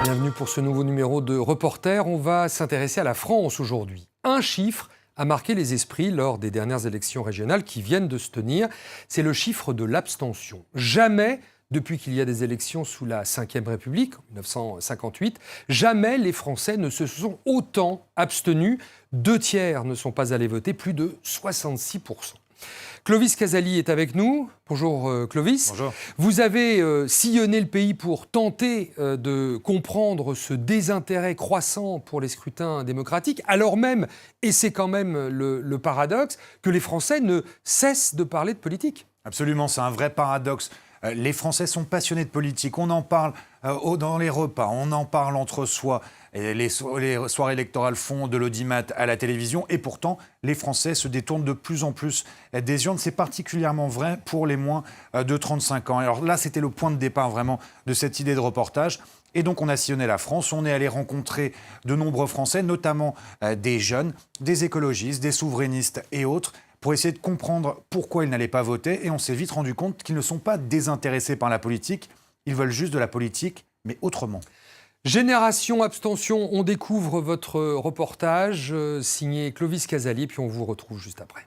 Bienvenue pour ce nouveau numéro de Reporter. On va s'intéresser à la France aujourd'hui. Un chiffre a marqué les esprits lors des dernières élections régionales qui viennent de se tenir. C'est le chiffre de l'abstention. Jamais, depuis qu'il y a des élections sous la Ve République, en 1958, jamais les Français ne se sont autant abstenus. 2/3 ne sont pas allés voter, plus de 66%. Clovis Casali est avec nous. Bonjour Clovis. Bonjour. Vous avez sillonné le pays pour tenter de comprendre ce désintérêt croissant pour les scrutins démocratiques, alors même, et c'est quand même le paradoxe, que les Français ne cessent de parler de politique. Absolument, c'est un vrai paradoxe. Les Français sont passionnés de politique. On en parle dans les repas, on en parle entre soi. Et les soirées électorales font de l'audimat à la télévision. Et pourtant, les Français se détournent de plus en plus des urnes. C'est particulièrement vrai pour les moins de 35 ans. Alors là, c'était le point de départ vraiment de cette idée de reportage. Et donc, on a sillonné la France. On est allé rencontrer de nombreux Français, notamment des jeunes, des écologistes, des souverainistes et autres, pour essayer de comprendre pourquoi ils n'allaient pas voter. Et on s'est vite rendu compte qu'ils ne sont pas désintéressés par la politique. Ils veulent juste de la politique, mais autrement. Génération Abstention, on découvre votre reportage signé Clovis Casali, puis on vous retrouve juste après.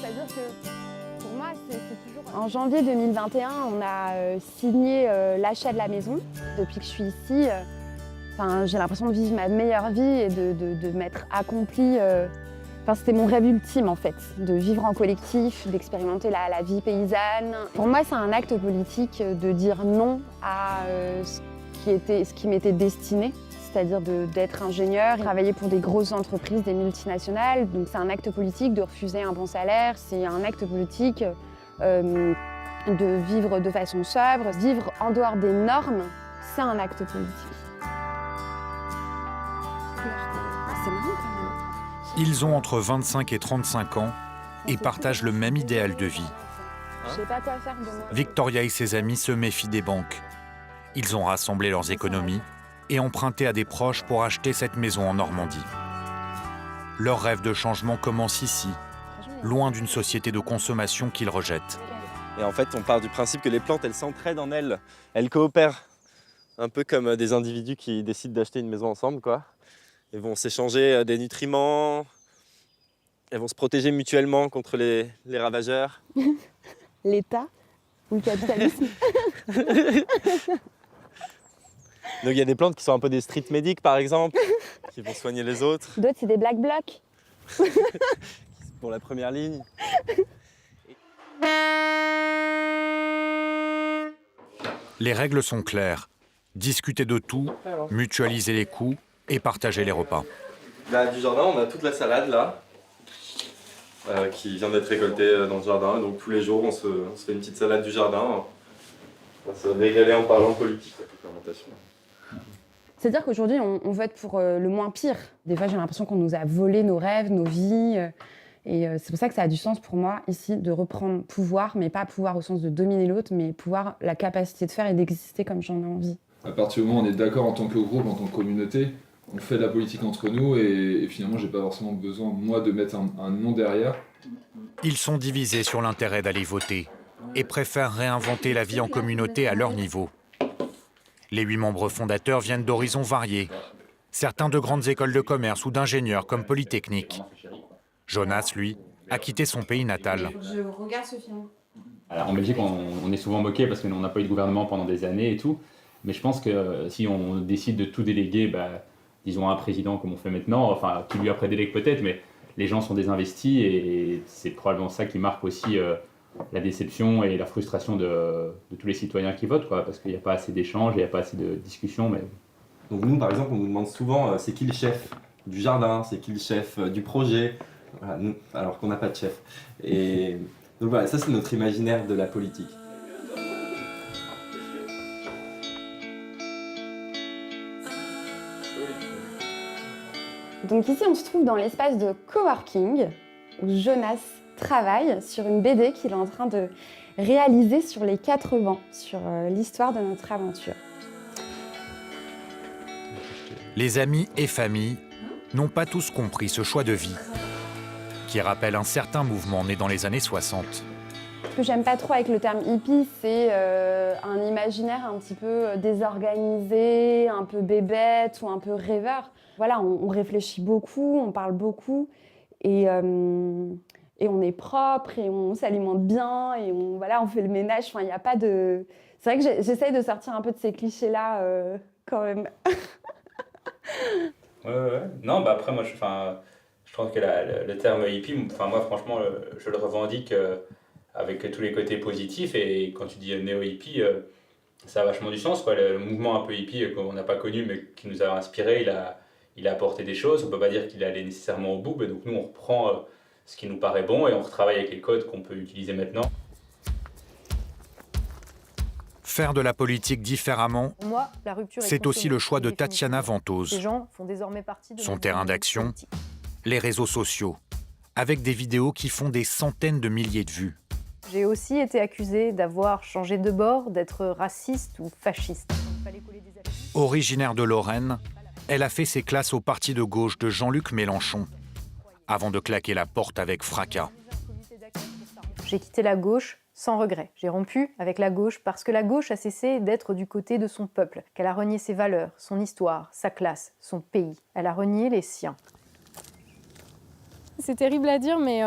C'est-à-dire que pour moi, c'est toujours... En janvier 2021, on a signé l'achat de la maison. Depuis que je suis ici, j'ai l'impression de vivre ma meilleure vie et de m'être accomplie. C'était mon rêve ultime, en fait, de vivre en collectif, d'expérimenter la vie paysanne. Pour moi, c'est un acte politique de dire non à ce qui m'était destiné. C'est-à-dire d'être ingénieur, travailler pour des grosses entreprises, des multinationales. Donc c'est un acte politique de refuser un bon salaire, c'est un acte politique de vivre de façon sobre. Vivre en dehors des normes, c'est un acte politique. C'est marrant quand même. Ils ont entre 25 et 35 ans et partagent le même idéal de vie. Je sais pas quoi faire de moi. Victoria et ses amis se méfient des banques. Ils ont rassemblé leurs économies et emprunté à des proches pour acheter cette maison en Normandie. Leur rêve de changement commence ici, loin d'une société de consommation qu'ils rejettent. Et en fait, on part du principe que les plantes, elles s'entraident en elles, elles coopèrent. Un peu comme des individus qui décident d'acheter une maison ensemble, quoi. Ils vont s'échanger des nutriments, elles vont se protéger mutuellement contre les ravageurs. L'État ou le capitalisme. Donc il y a des plantes qui sont un peu des street medics, par exemple, qui vont soigner les autres. D'autres, c'est des black blocs. Pour la première ligne. Les règles sont claires. Discuter de tout, mutualiser les coûts et partager les repas. Là, du jardin, on a toute la salade, là, qui vient d'être récoltée dans le jardin. Donc tous les jours, on se fait une petite salade du jardin. On va se régaler en parlant politique, la fermentation. C'est-à-dire qu'aujourd'hui, on vote pour le moins pire. Des fois, j'ai l'impression qu'on nous a volé nos rêves, nos vies. Et c'est pour ça que ça a du sens pour moi, ici, de reprendre pouvoir, mais pas pouvoir au sens de dominer l'autre, mais pouvoir, la capacité de faire et d'exister comme j'en ai envie. À partir du moment où on est d'accord en tant que groupe, en tant que communauté, on fait de la politique entre nous et finalement, j'ai pas forcément besoin, moi, de mettre un nom derrière. Ils sont divisés sur l'intérêt d'aller voter et préfèrent réinventer la vie en communauté à leur niveau. Les 8 membres fondateurs viennent d'horizons variés. Certains de grandes écoles de commerce ou d'ingénieurs comme Polytechnique. Jonas, lui, a quitté son pays natal. Je regarde ce film. Alors, en Belgique, on est souvent moqué parce qu'on n'a pas eu de gouvernement pendant des années et tout. Mais je pense que si on décide de tout déléguer, disons un président comme on fait maintenant, enfin qui lui après délègue peut-être, mais les gens sont désinvestis et c'est probablement ça qui marque aussi la déception et la frustration de tous les citoyens qui votent, quoi, parce qu'il n'y a pas assez d'échanges, il n'y a pas assez de discussions. Mais... Donc nous, par exemple, on nous demande souvent c'est qui le chef du jardin, c'est qui le chef du projet, voilà, nous, alors qu'on n'a pas de chef. Et donc voilà, ça c'est notre imaginaire de la politique. Donc ici, on se trouve dans l'espace de coworking où Jonas travail sur une BD qu'il est en train de réaliser sur les 4 vents, sur l'histoire de notre aventure. Les amis et familles n'ont pas tous compris ce choix de vie, qui rappelle un certain mouvement né dans les années 60. Ce que j'aime pas trop avec le terme hippie, c'est un imaginaire un petit peu désorganisé, un peu bébête ou un peu rêveur. Voilà, on réfléchit beaucoup, on parle beaucoup et on est propre et on s'alimente bien et on fait le ménage. Enfin, il y a pas de... C'est vrai que j'essaye de sortir un peu de ces clichés-là quand même. Ouais. Non, après, moi, je trouve que le terme hippie, moi, franchement, je le revendique avec tous les côtés positifs. Et quand tu dis néo-hippie, ça a vachement du sens, quoi. Le mouvement un peu hippie qu'on n'a pas connu, mais qui nous a inspiré, il a apporté des choses. On ne peut pas dire qu'il allait nécessairement au bout, mais donc nous, on reprend ce qui nous paraît bon et on retravaille avec les codes qu'on peut utiliser maintenant. Faire de la politique différemment, Moi, la rupture c'est aussi le choix de Tatiana Ventose. Ces gens font désormais partie de Son terrain d'action, les réseaux sociaux, avec des vidéos qui font des centaines de milliers de vues. J'ai aussi été accusée d'avoir changé de bord, d'être raciste ou fasciste. Originaire de Lorraine, elle a fait ses classes au parti de gauche de Jean-Luc Mélenchon, avant de claquer la porte avec fracas. J'ai quitté la gauche sans regret. J'ai rompu avec la gauche parce que la gauche a cessé d'être du côté de son peuple, qu'elle a renié ses valeurs, son histoire, sa classe, son pays. Elle a renié les siens. C'est terrible à dire, mais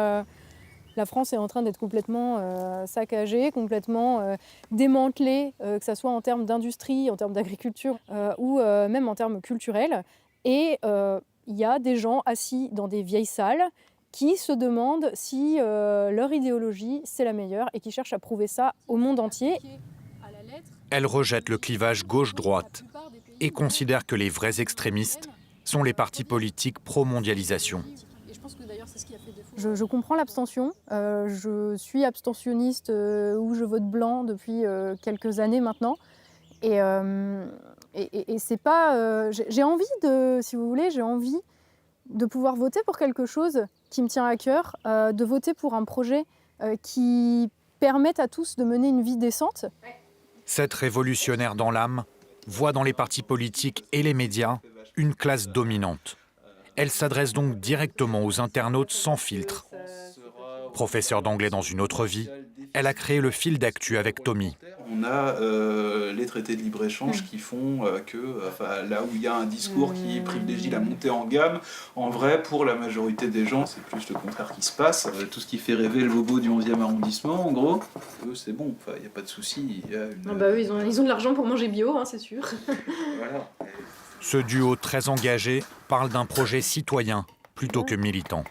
la France est en train d'être complètement saccagée, complètement démantelée, que ce soit en termes d'industrie, en termes d'agriculture ou même en termes culturels. Et il y a des gens assis dans des vieilles salles qui se demandent si leur idéologie, c'est la meilleure et qui cherchent à prouver ça au monde entier. Elle rejette le clivage gauche-droite et considère que les vrais extrémistes sont les partis politiques pro-mondialisation. Je comprends l'abstention. Je suis abstentionniste ou je vote blanc depuis quelques années maintenant. Et c'est pas... j'ai envie de, si vous voulez, j'ai envie de pouvoir voter pour quelque chose qui me tient à cœur, de voter pour un projet qui permette à tous de mener une vie décente. Cette révolutionnaire dans l'âme voit dans les partis politiques et les médias une classe dominante. Elle s'adresse donc directement aux internautes sans filtre. Professeure d'anglais dans une autre vie, elle a créé le fil d'actu avec Tommy. On a les traités de libre-échange qui font que là où il y a un discours qui privilégie la montée en gamme, en vrai, pour la majorité des gens, c'est plus le contraire qui se passe. Tout ce qui fait rêver le bobo du 11e arrondissement, en gros, eux, c'est bon, il n'y a pas de souci. Ils ont de l'argent pour manger bio, c'est sûr. Voilà. Ce duo très engagé parle d'un projet citoyen plutôt que militant.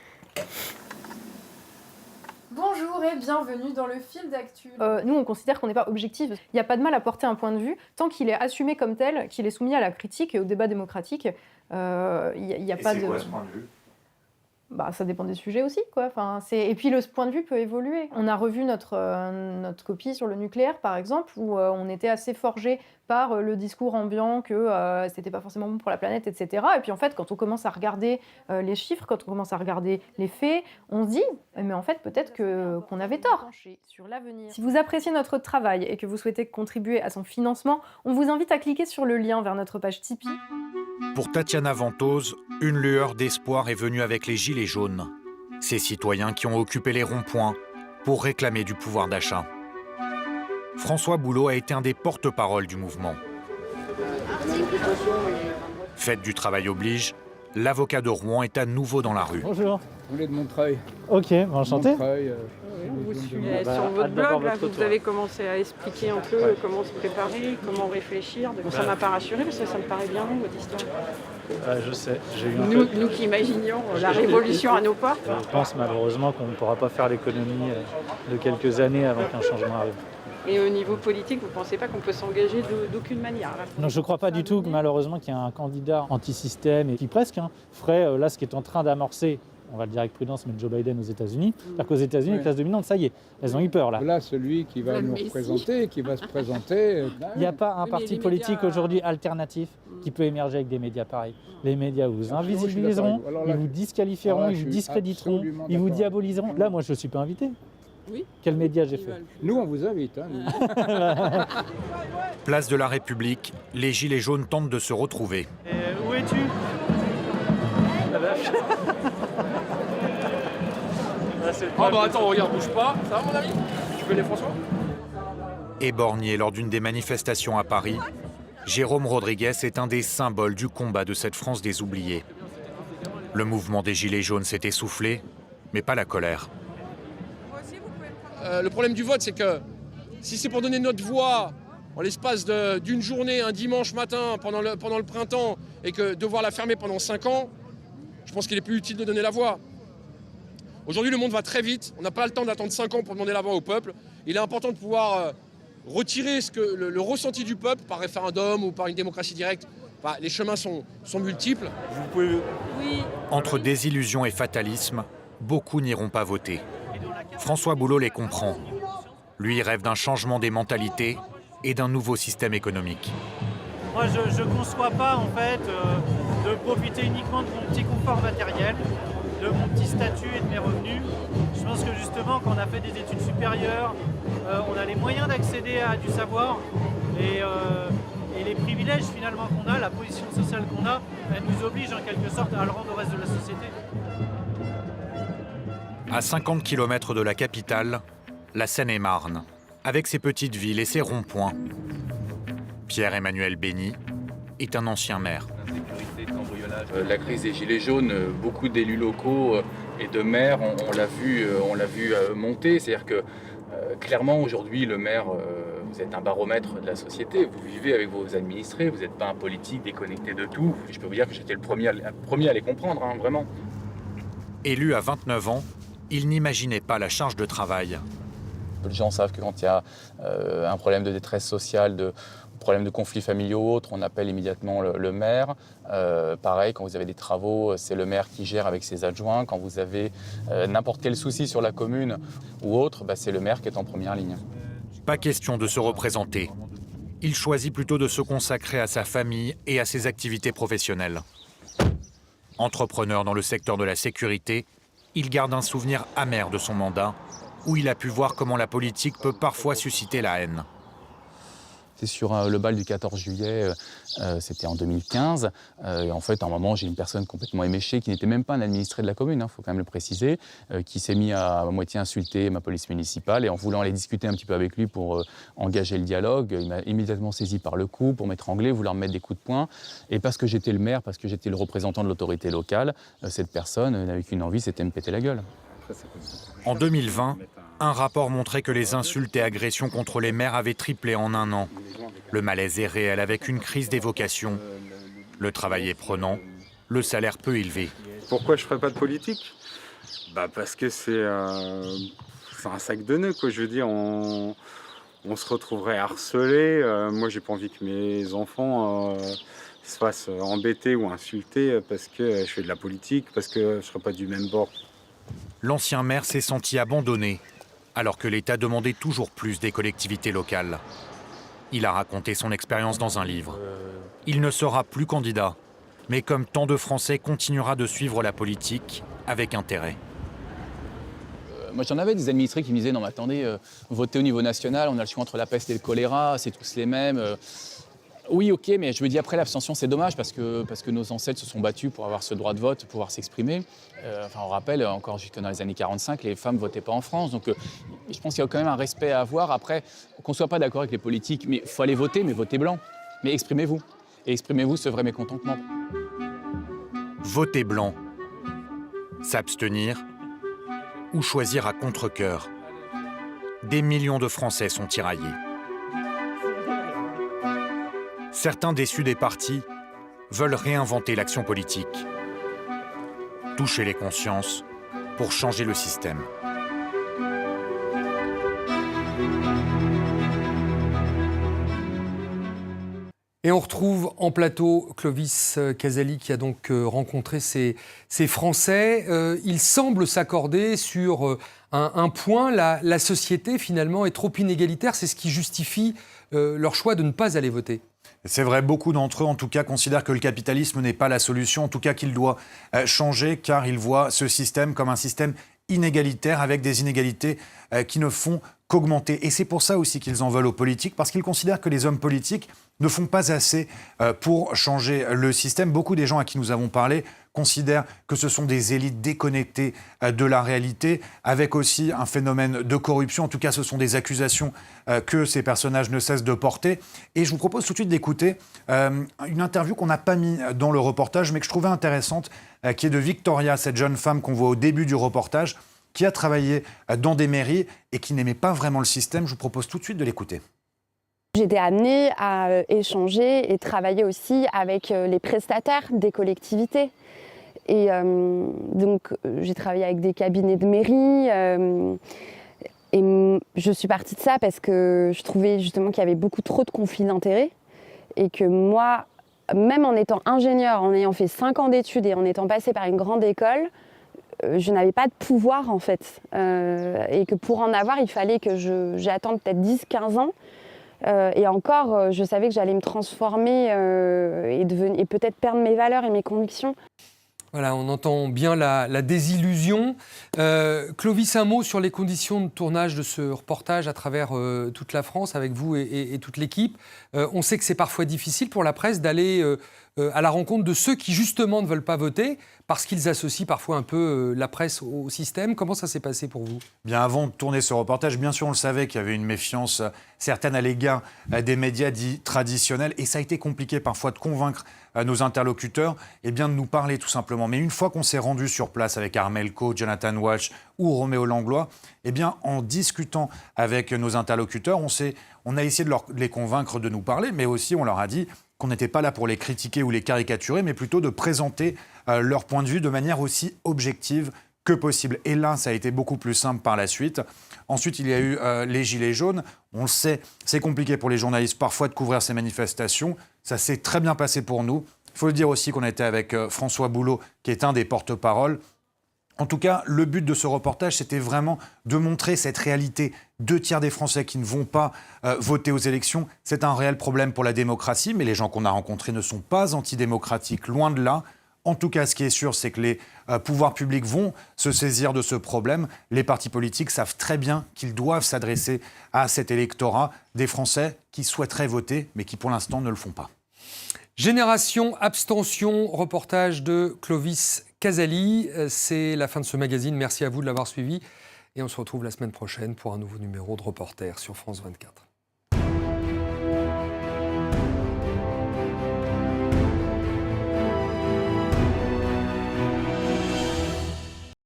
Bonjour et bienvenue dans le fil d'actu. Nous, on considère qu'on n'est pas objectif. Il n'y a pas de mal à porter un point de vue tant qu'il est assumé comme tel, qu'il est soumis à la critique et au débat démocratique. Il n'y a pas de... C'est quoi ce point de vue ? Ça dépend des sujets aussi, quoi. Et puis le point de vue peut évoluer. On a revu notre copie sur le nucléaire, par exemple, où on était assez forgé par le discours ambiant que c'était pas forcément bon pour la planète, etc. Et puis en fait, quand on commence à regarder les chiffres, quand on commence à regarder les faits, on se dit, mais en fait, peut-être qu'on avait tort. Si vous appréciez notre travail et que vous souhaitez contribuer à son financement, on vous invite à cliquer sur le lien vers notre page Tipeee. Pour Tatiana Ventose, une lueur d'espoir est venue avec les Gilets jaunes. Ces citoyens qui ont occupé les ronds-points pour réclamer du pouvoir d'achat. François Boulot a été un des porte-parole du mouvement. Fête du travail oblige, l'avocat de Rouen est à nouveau dans la rue. Bonjour. Vous voulez de Montreuil. Ok, enchanté. Montreuil, sur votre blog, là, vous avez commencé à expliquer un peu comment se préparer, comment réfléchir. Ça ne m'a pas rassuré parce que ça me paraît bien long, votre histoire. Je sais. Nous qui imaginions la révolution à nos portes. Je pense malheureusement qu'on ne pourra pas faire l'économie de quelques années avant qu'un changement arrive. Et au niveau politique, vous ne pensez pas qu'on peut s'engager d'aucune manière là? Non, je ne crois pas du tout que malheureusement qu'il y a un candidat anti-système et qui presque ferait là ce qui est en train d'amorcer on va le dire avec prudence, mais Joe Biden aux États-Unis. C'est-à-dire qu'aux États-Unis, les classes dominantes, ça y est, elles ont eu peur là. Voilà celui qui va nous représenter, qui va se présenter. Il n'y a pas un parti politique aujourd'hui alternatif qui peut émerger avec des médias pareils. Les médias vous invisibiliseront, ils vous disqualifieront, ils vous discréditeront, ils vous diaboliseront. Là, moi, je ne suis pas invité. Oui. Quel média j'ai fait? Nous, on vous invite. Hein, Place de la République, les Gilets jaunes tentent de se retrouver. Où es-tu? Ah bah attends, regarde, bouge pas. Ça va mon ami? Tu connais François? Éborgné lors d'une des manifestations à Paris, Jérôme Rodriguez est un des symboles du combat de cette France des oubliés. Le mouvement des Gilets jaunes s'est essoufflé, mais pas la colère. Le problème du vote, c'est que si c'est pour donner notre voix en l'espace d'une journée, un dimanche matin, pendant le printemps, et que devoir la fermer pendant 5 ans, je pense qu'il est plus utile de donner la voix. Aujourd'hui, le monde va très vite. On n'a pas le temps d'attendre 5 ans pour demander la voix au peuple. Il est important de pouvoir retirer le ressenti du peuple par référendum ou par une démocratie directe. Enfin, les chemins sont multiples. Vous pouvez... Oui. Entre désillusion et fatalisme, beaucoup n'iront pas voter. François Boulot les comprend. Lui rêve d'un changement des mentalités et d'un nouveau système économique. Moi, je ne conçois pas en fait de profiter uniquement de mon petit confort matériel, de mon petit statut et de mes revenus. Je pense que justement, quand on a fait des études supérieures, on a les moyens d'accéder à du savoir et les privilèges finalement qu'on a, la position sociale qu'on a, elle nous oblige en quelque sorte à le rendre au reste de la société. À 50 km de la capitale, la Seine-et-Marne, avec ses petites villes et ses ronds-points. Pierre-Emmanuel Bény est un ancien maire. La crise des Gilets jaunes, beaucoup d'élus locaux et de maires, on l'a vu monter. C'est-à-dire que clairement aujourd'hui, le maire, vous êtes un baromètre de la société. Vous vivez avec vos administrés, vous n'êtes pas un politique déconnecté de tout. Je peux vous dire que j'étais le premier à les comprendre, hein, vraiment. Élu à 29 ans, il n'imaginait pas la charge de travail. Les gens savent que quand il y a un problème de détresse sociale, de problème de conflits familiaux ou autres, on appelle immédiatement le maire. Pareil, quand vous avez des travaux, c'est le maire qui gère avec ses adjoints. Quand vous avez n'importe quel souci sur la commune ou autre, c'est le maire qui est en première ligne. Pas question de se représenter. Il choisit plutôt de se consacrer à sa famille et à ses activités professionnelles. Entrepreneur dans le secteur de la sécurité, il garde un souvenir amer de son mandat, où il a pu voir comment la politique peut parfois susciter la haine. C'est sur le bal du 14 juillet, c'était en 2015. Et en fait, à un moment, j'ai une personne complètement éméchée, qui n'était même pas un administré de la commune, faut quand même le préciser, qui s'est mis à moitié insulter ma police municipale. Et en voulant aller discuter un petit peu avec lui pour engager le dialogue, il m'a immédiatement saisi par le cou pour m'étrangler, vouloir me mettre des coups de poing. Et parce que j'étais le maire, parce que j'étais le représentant de l'autorité locale, cette personne n'avait qu'une envie, c'était de me péter la gueule. En 2020, un rapport montrait que les insultes et agressions contre les maires avaient triplé en un an. Le malaise est réel avec une crise des vocations. Le travail est prenant, le salaire peu élevé. Pourquoi je ne ferais pas de politique ? Parce que c'est un sac de nœuds, quoi. Je veux dire, on se retrouverait harcelé. Moi, j'ai pas envie que mes enfants se fassent embêter ou insulter parce que je fais de la politique, parce que je ne serais pas du même bord. L'ancien maire s'est senti abandonné, alors que l'État demandait toujours plus des collectivités locales. Il a raconté son expérience dans un livre. Il ne sera plus candidat, mais comme tant de Français, continuera de suivre la politique avec intérêt. Moi, j'en avais des administrés qui me disaient « Non, mais attendez, votez au niveau national, on a le choix entre la peste et le choléra, c'est tous les mêmes. » Oui, ok, mais je me dis après l'abstention, c'est dommage parce que nos ancêtres se sont battus pour avoir ce droit de vote, pouvoir s'exprimer. On rappelle, encore jusque dans les années 45, les femmes ne votaient pas en France. Donc je pense qu'il y a quand même un respect à avoir. Après, qu'on ne soit pas d'accord avec les politiques, mais il faut aller voter, mais votez blanc. Mais exprimez-vous. Et exprimez-vous ce vrai mécontentement. Voter blanc, s'abstenir ou choisir à contre-cœur. Des millions de Français sont tiraillés. Certains déçus des partis veulent réinventer l'action politique, toucher les consciences pour changer le système. Et on retrouve en plateau Clovis Casaly qui a donc rencontré ces Français. Il semble s'accorder sur un point. La société, finalement, est trop inégalitaire. C'est ce qui justifie leur choix de ne pas aller voter. C'est vrai, beaucoup d'entre eux, en tout cas, considèrent que le capitalisme n'est pas la solution, en tout cas qu'il doit changer, car ils voient ce système comme un système inégalitaire, avec des inégalités qui ne font qu'augmenter. Et c'est pour ça aussi qu'ils en veulent aux politiques, parce qu'ils considèrent que les hommes politiques ne font pas assez pour changer le système. Beaucoup des gens à qui nous avons parlé considèrent que ce sont des élites déconnectées de la réalité, avec aussi un phénomène de corruption. En tout cas, ce sont des accusations que ces personnages ne cessent de porter. Et je vous propose tout de suite d'écouter une interview qu'on n'a pas mis dans le reportage, mais que je trouvais intéressante, qui est de Victoria, cette jeune femme qu'on voit au début du reportage, qui a travaillé dans des mairies et qui n'aimait pas vraiment le système. Je vous propose tout de suite de l'écouter. J'étais amenée à échanger et travailler aussi avec les prestataires des collectivités. Et donc, j'ai travaillé avec des cabinets de mairie. Et je suis partie de ça parce que je trouvais justement qu'il y avait beaucoup trop de conflits d'intérêts. Et que moi, même en étant ingénieure, en ayant fait 5 ans d'études et en étant passée par une grande école, je n'avais pas de pouvoir en fait. Et que pour en avoir, il fallait que j'attende peut-être 10-15 ans. Et encore, je savais que j'allais me transformer et peut-être perdre mes valeurs et mes convictions. Voilà, on entend bien la désillusion. Clovis, un mot sur les conditions de tournage de ce reportage à travers toute la France, avec vous et toute l'équipe. On sait que c'est parfois difficile pour la presse d'aller à la rencontre de ceux qui justement ne veulent pas voter, parce qu'ils associent parfois un peu la presse au système. Comment ça s'est passé pour vous ? Bien, avant de tourner ce reportage, bien sûr, on le savait qu'il y avait une méfiance certaine à l'égard des médias dits traditionnels. Et ça a été compliqué parfois de convaincre nos interlocuteurs de nous parler tout simplement. Mais une fois qu'on s'est rendu sur place avec Armel Coe, Jonathan Walsh ou Roméo Langlois, en discutant avec nos interlocuteurs, on a essayé de les convaincre de nous parler, mais aussi on leur a dit qu'on n'était pas là pour les critiquer ou les caricaturer, mais plutôt de présenter leur point de vue de manière aussi objective que possible. Et là, ça a été beaucoup plus simple par la suite. Ensuite, il y a eu les Gilets jaunes. On le sait, c'est compliqué pour les journalistes parfois de couvrir ces manifestations. Ça s'est très bien passé pour nous. Il faut le dire aussi qu'on était avec François Boulot, qui est un des porte-paroles. En tout cas, le but de ce reportage, c'était vraiment de montrer cette réalité. 2 tiers des Français qui ne vont pas voter aux élections, c'est un réel problème pour la démocratie, mais les gens qu'on a rencontrés ne sont pas antidémocratiques, loin de là. En tout cas, ce qui est sûr, c'est que les pouvoirs publics vont se saisir de ce problème. Les partis politiques savent très bien qu'ils doivent s'adresser à cet électorat des Français qui souhaiteraient voter, mais qui pour l'instant ne le font pas. Génération Abstention, reportage de Clovis Casaly. C'est la fin de ce magazine. Merci à vous de l'avoir suivi. Et on se retrouve la semaine prochaine pour un nouveau numéro de Reporter sur France 24.